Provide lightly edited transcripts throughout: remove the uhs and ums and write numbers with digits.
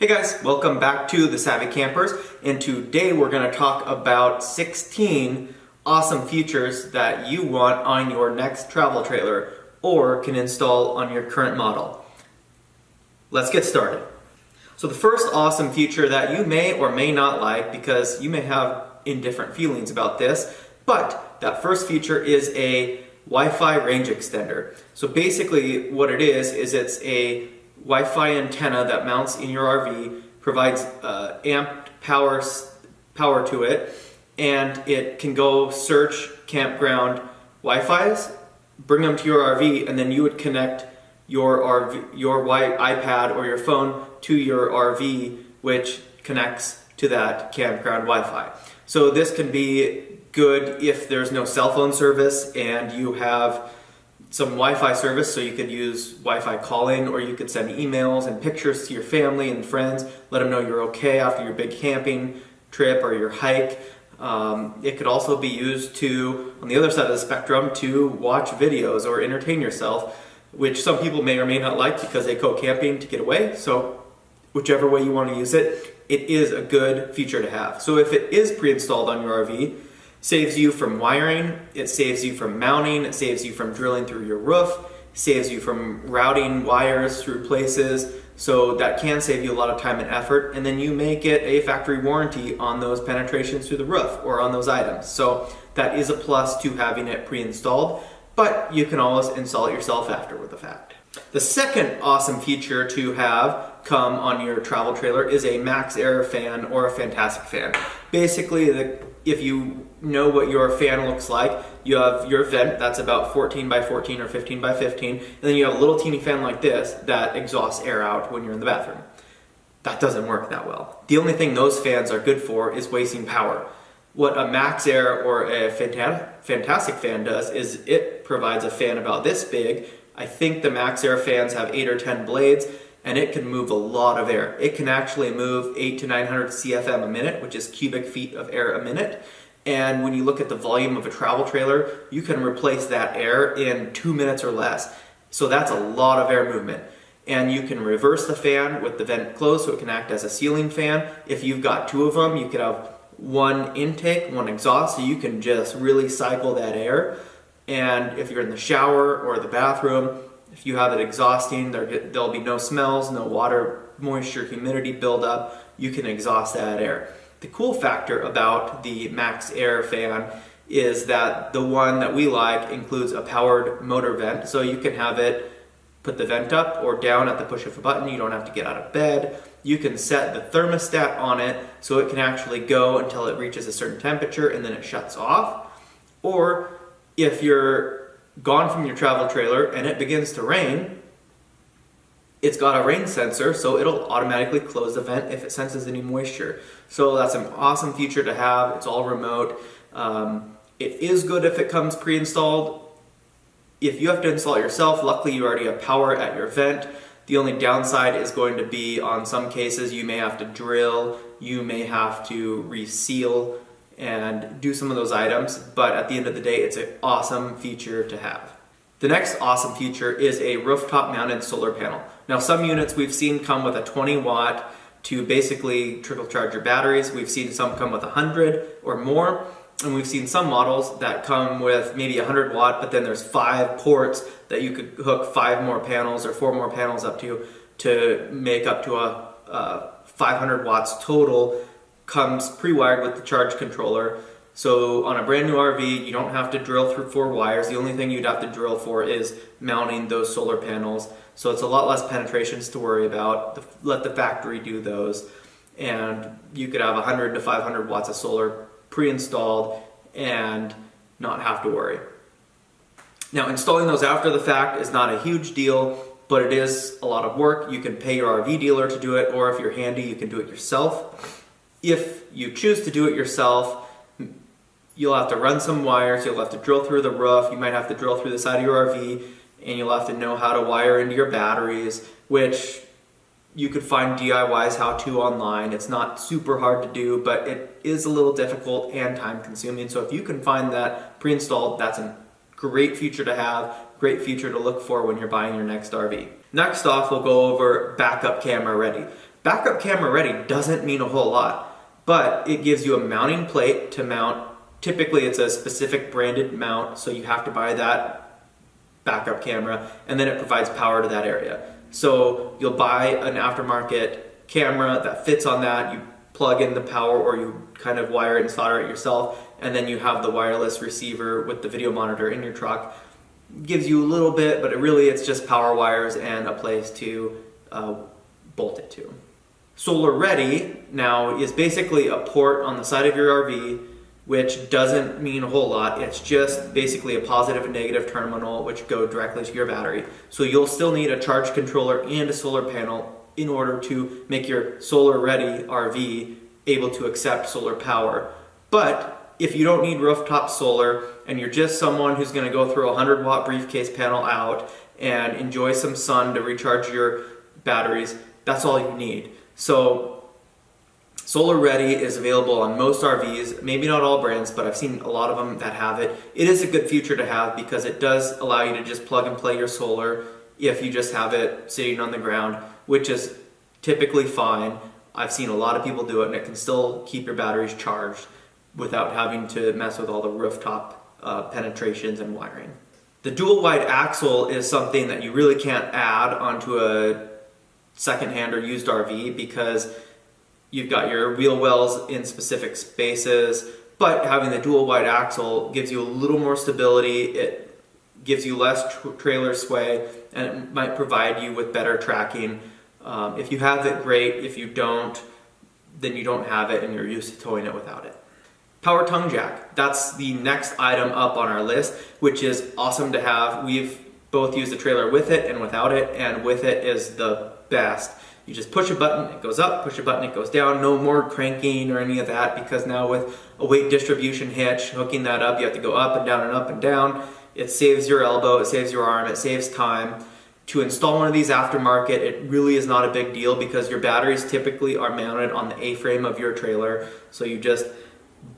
Hey guys, welcome back to The Savvy Campers, and today we're going to talk about 16 awesome features that you want on your next travel trailer or can install on your current model. Let's get started. So the first awesome feature that you may or may not like, because you may have indifferent feelings about this, but that first feature is a Wi-Fi range extender. So basically what it is it's a Wi-Fi antenna that mounts in your RV, provides amped power to it, and it can go search campground Wi-Fi's, bring them to your RV, and then you would connect your iPad or your phone to your RV, which connects to that campground Wi-Fi. So this can be good if there's no cell phone service and you have some Wi-Fi service, so you could use Wi-Fi calling, or you could send emails and pictures to your family and friends, let them know you're okay after your big camping trip or your hike. It could also be used to, on the other side of the spectrum, to watch videos or entertain yourself, which some people may or may not like because they go camping to get away. So whichever way you want to use it, it is a good feature to have. So if it is pre-installed on your RV, saves you from wiring, it saves you from mounting, it saves you from drilling through your roof, saves you from routing wires through places, so that can save you a lot of time and effort, and then you may get a factory warranty on those penetrations through the roof or on those items. So that is a plus to having it pre-installed, but you can always install it yourself after the fact. The second awesome feature to have come on your travel trailer is a MaxAir Fan or a Fantastic Fan. Basically, if you know what your fan looks like, you have your vent that's about 14 by 14 or 15 by 15, and then you have a little teeny fan like this that exhausts air out when you're in the bathroom. That doesn't work that well. The only thing those fans are good for is wasting power. What a MaxAir or a Fantastic Fan does is it provides a fan about this big. I think the MaxAir fans have 8 or 10 blades, and it can move a lot of air. It can actually move 800 to 900 CFM a minute, which is cubic feet of air a minute. And when you look at the volume of a travel trailer, you can replace that air in 2 minutes or less. So that's a lot of air movement. And you can reverse the fan with the vent closed, so it can act as a ceiling fan. If you've got 2 of them, you could have one intake, one exhaust, so you can just really cycle that air. And if you're in the shower or the bathroom, if you have it exhausting, there'll be no smells, no water, moisture, humidity buildup. You can exhaust that air. The cool factor about the MaxAir Fan is that the one that we like includes a powered motor vent, so you can have it put the vent up or down at the push of a button. You don't have to get out of bed. You can set the thermostat on it so it can actually go until it reaches a certain temperature and then it shuts off. Or if you're gone from your travel trailer and it begins to rain, it's got a rain sensor, so it'll automatically close the vent if it senses any moisture. So that's an awesome feature to have. It's all remote. It is good if it comes pre-installed. If you have to install it yourself, luckily you already have power at your vent. The only downside is going to be, on some cases, you may have to drill, you may have to reseal and do some of those items, but at the end of the day, it's an awesome feature to have. The next awesome feature is a rooftop mounted solar panel. Now, some units we've seen come with a 20 watt to basically trickle charge your batteries. We've seen some come with 100 or more, and we've seen some models that come with maybe 100 watt, but then there's 5 ports that you could hook 5 more panels or 4 more panels up to make up to a 500 watts total. Comes pre-wired with the charge controller. So on a brand new RV, you don't have to drill through 4 wires. The only thing you'd have to drill for is mounting those solar panels. So it's a lot less penetrations to worry about. Let the factory do those. And you could have 100 to 500 watts of solar pre-installed and not have to worry. Now, installing those after the fact is not a huge deal, but it is a lot of work. You can pay your RV dealer to do it, or if you're handy, you can do it yourself. If you choose to do it yourself, you'll have to run some wires, you'll have to drill through the roof, you might have to drill through the side of your RV, and you'll have to know how to wire into your batteries, which you could find DIYs how-to online. It's not super hard to do, but it is a little difficult and time-consuming. So if you can find that pre-installed, that's a great feature to have, great feature to look for when you're buying your next RV. Next off, we'll go over backup camera ready. Backup camera ready doesn't mean a whole lot, but it gives you a mounting plate to mount. Typically it's a specific branded mount, so you have to buy that backup camera, and then it provides power to that area. So you'll buy an aftermarket camera that fits on that, you plug in the power, or you kind of wire it and solder it yourself, and then you have the wireless receiver with the video monitor in your truck. Gives you a little bit, but it's just power wires and a place to bolt it to. Solar Ready now is basically a port on the side of your RV, which doesn't mean a whole lot. It's just basically a positive and negative terminal which go directly to your battery. So you'll still need a charge controller and a solar panel in order to make your Solar Ready RV able to accept solar power. But if you don't need rooftop solar and you're just someone who's going to go throw a 100-watt briefcase panel out and enjoy some sun to recharge your batteries, that's all you need. So Solar Ready is available on most RVs, maybe not all brands, but I've seen a lot of them that have it. It is a good feature to have because it does allow you to just plug and play your solar if you just have it sitting on the ground, which is typically fine. I've seen a lot of people do it, and it can still keep your batteries charged without having to mess with all the rooftop penetrations and wiring. The dual wide axle is something that you really can't add onto a secondhand or used RV because you've got your wheel wells in specific spaces, but having the dual wide axle gives you a little more stability. It gives you less trailer sway, and it might provide you with better tracking. If you have it, great. If you don't, then you don't have it and you're used to towing it without it. Power tongue jack. That's the next item up on our list, which is awesome to have. We've both used the trailer with it and without it, and with it is the best. You just push a button, it goes up, push a button, it goes down. No more cranking or any of that, because now with a weight distribution hitch, hooking that up, you have to go up and down and up and down. It saves your elbow, it saves your arm, it saves time. To install one of these aftermarket, it really is not a big deal because your batteries typically are mounted on the A-frame of your trailer. So you just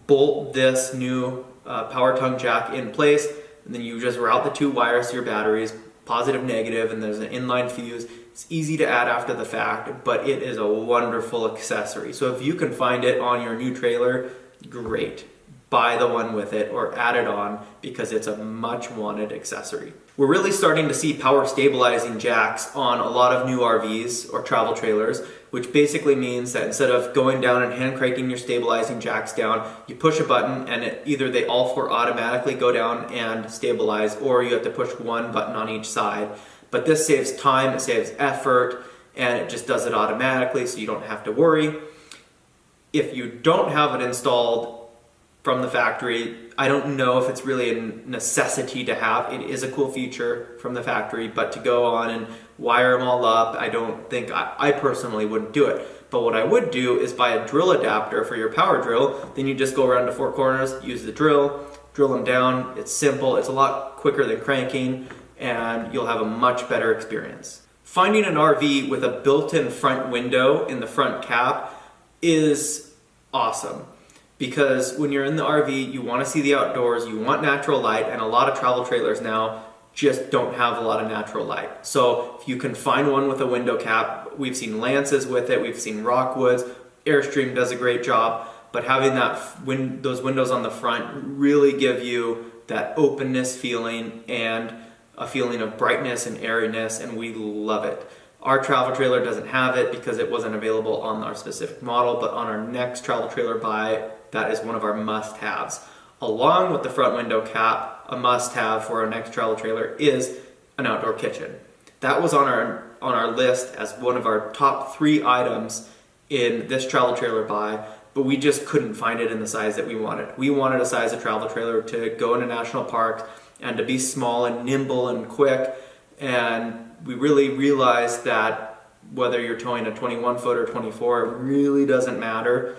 bolt this new power tongue jack in place, and then you just route the two wires to your batteries, positive, negative, and there's an inline fuse. It's easy to add after the fact, but it is a wonderful accessory. So if you can find it on your new trailer, great. Buy the one with it or add it on because it's a much wanted accessory. We're really starting to see power stabilizing jacks on a lot of new RVs or travel trailers, which basically means that instead of going down and hand cranking your stabilizing jacks down, you push a button and either they all four automatically go down and stabilize, or you have to push one button on each side. But this saves time, it saves effort, and it just does it automatically so you don't have to worry. If you don't have it installed from the factory, I don't know if it's really a necessity to have. It is a cool feature from the factory, but to go on and wire them all up, I don't think, I personally wouldn't do it. But what I would do is buy a drill adapter for your power drill. Then you just go around to four corners, use the drill them down. It's simple, it's a lot quicker than cranking, and you'll have a much better experience. Finding an RV with a built-in front window in the front cap is awesome. Because when you're in the RV, you want to see the outdoors, you want natural light, and a lot of travel trailers now just don't have a lot of natural light. So if you can find one with a window cap, we've seen Lances with it, we've seen Rockwoods, Airstream does a great job, but having those windows on the front really give you that openness feeling and a feeling of brightness and airiness, and we love it. Our travel trailer doesn't have it because it wasn't available on our specific model, but on our next travel trailer buy, that is one of our must-haves. Along with the front window cap, a must-have for our next travel trailer is an outdoor kitchen. That was on our list as one of our top 3 items in this travel trailer buy, but we just couldn't find it in the size that we wanted. We wanted a size of travel trailer to go into national parks and to be small and nimble and quick, and we really realized that whether you're towing a 21 foot or 24, it really doesn't matter.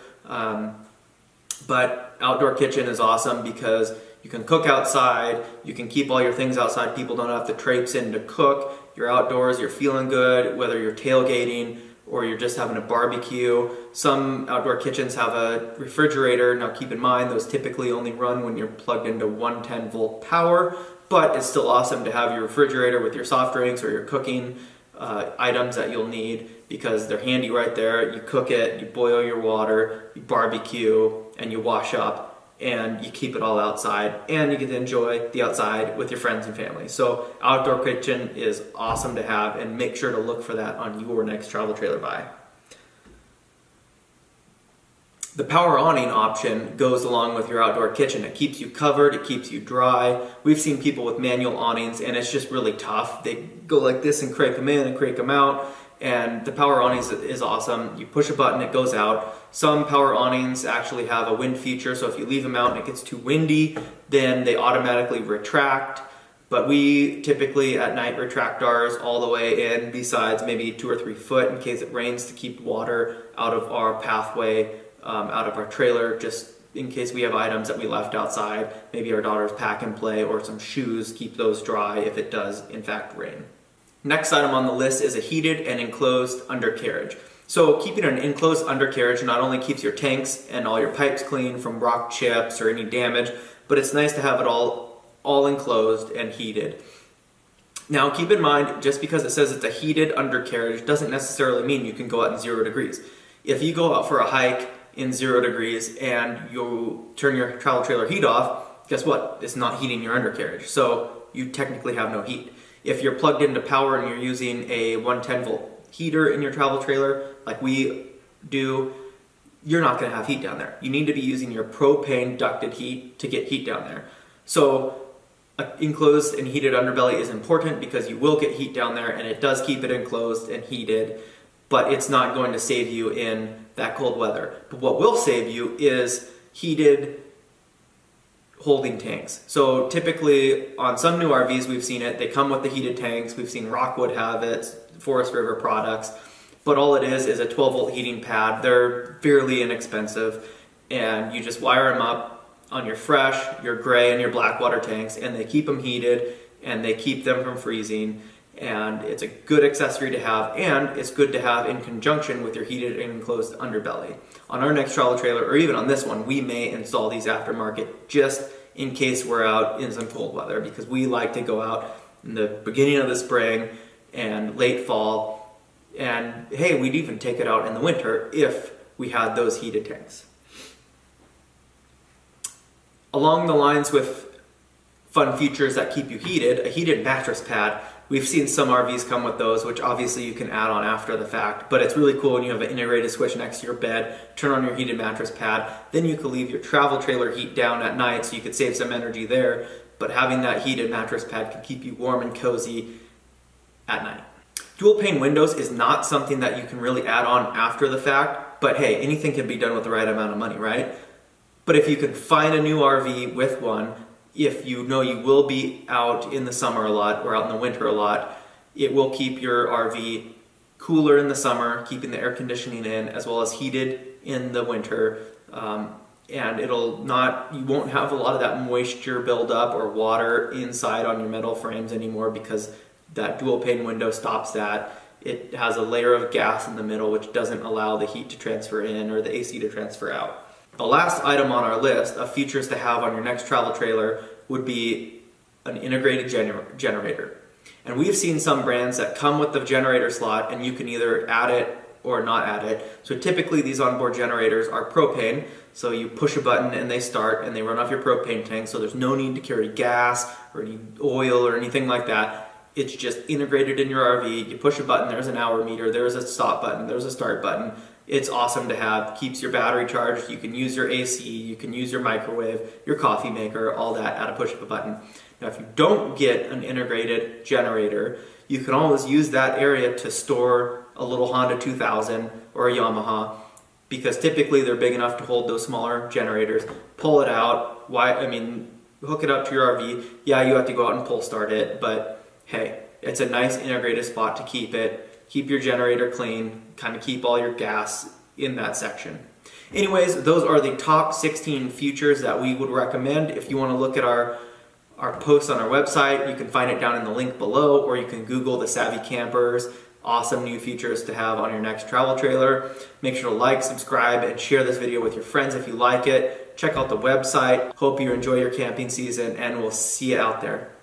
But outdoor kitchen is awesome because you can cook outside, you can keep all your things outside, people don't have to traipse in to cook, you're outdoors, you're feeling good, whether you're tailgating or you're just having a barbecue. Some outdoor kitchens have a refrigerator. Now keep in mind, those typically only run when you're plugged into 110 volt power, but it's still awesome to have your refrigerator with your soft drinks or your cooking items that you'll need, because they're handy right there. You cook it, you boil your water, you barbecue, and you wash up, and you keep it all outside, and you get to enjoy the outside with your friends and family. So outdoor kitchen is awesome to have, and make sure to look for that on your next travel trailer buy. The power awning option goes along with your outdoor kitchen. It keeps you covered, it keeps you dry. We've seen people with manual awnings and it's just really tough. They go like this and crank them in and crank them out. And the power awnings is awesome. You push a button, it goes out. Some power awnings actually have a wind feature, so if you leave them out and it gets too windy, then they automatically retract. But we typically at night retract ours all the way in, besides maybe 2 or 3 foot in case it rains, to keep water out of our pathway, out of our trailer, just in case we have items that we left outside, maybe our daughter's pack and play or some shoes, keep those dry if it does in fact rain. Next item on the list is a heated and enclosed undercarriage. So keeping an enclosed undercarriage not only keeps your tanks and all your pipes clean from rock chips or any damage, but it's nice to have it all enclosed and heated. Now keep in mind, just because it says it's a heated undercarriage doesn't necessarily mean you can go out in 0 degrees. If you go out for a hike in 0 degrees and you turn your travel trailer heat off, guess what? It's not heating your undercarriage, so you technically have no heat. If you're plugged into power and you're using a 110 volt heater in your travel trailer like we do, you're not going to have heat down there. You need to be using your propane ducted heat to get heat down there. So an enclosed and heated underbelly is important because you will get heat down there, and it does keep it enclosed and heated, but it's not going to save you in that cold weather. But what will save you is heated holding tanks. So typically on some new RVs we've seen it, they come with the heated tanks. We've seen Rockwood have it, Forest River products, but all it is a 12 volt heating pad. They're fairly inexpensive, and you just wire them up on your fresh, your gray, and your black water tanks, and they keep them heated and they keep them from freezing. And it's a good accessory to have, and it's good to have in conjunction with your heated and enclosed underbelly. On our next travel trailer, or even on this one, we may install these aftermarket just in case we're out in some cold weather, because we like to go out in the beginning of the spring and late fall, and hey, we'd even take it out in the winter if we had those heated tanks. Along the lines with fun features that keep you heated, a heated mattress pad. We've seen some RVs come with those, which obviously you can add on after the fact, but it's really cool when you have an integrated switch next to your bed, turn on your heated mattress pad, then you can leave your travel trailer heat down at night so you could save some energy there, but having that heated mattress pad can keep you warm and cozy at night. Dual pane windows is not something that you can really add on after the fact, but hey, anything can be done with the right amount of money, right? But if you can find a new RV with one, if you know you will be out in the summer a lot or out in the winter a lot, it will keep your RV cooler in the summer, keeping the air conditioning in, as well as heated in the winter. And you won't have a lot of that moisture buildup or water inside on your metal frames anymore, because that dual pane window stops that. It has a layer of gas in the middle which doesn't allow the heat to transfer in or the AC to transfer out. The last item on our list of features to have on your next travel trailer would be an integrated generator. And we've seen some brands that come with the generator slot and you can either add it or not add it. So typically these onboard generators are propane, so you push a button and they start and they run off your propane tank, so there's no need to carry gas or any oil or anything like that. It's just integrated in your RV. You push a button, there's an hour meter, there's a stop button, there's a start button. It's awesome to have, keeps your battery charged, you can use your AC, you can use your microwave, your coffee maker, all that at a push of a button. Now if you don't get an integrated generator, you can always use that area to store a little Honda 2000 or a Yamaha, because typically they're big enough to hold those smaller generators. Pull it out, hook it up to your RV. Yeah, you have to go out and pull start it, but hey, it's a nice integrated spot to keep it. Keep your generator clean, kind of keep all your gas in that section. Anyways, those are the top 16 features that we would recommend. If you want to look at our posts on our website, you can find it down in the link below, or you can Google the Savvy Campers. Awesome new features to have on your next travel trailer. Make sure to like, subscribe, and share this video with your friends if you like it. Check out the website. Hope you enjoy your camping season, and we'll see you out there.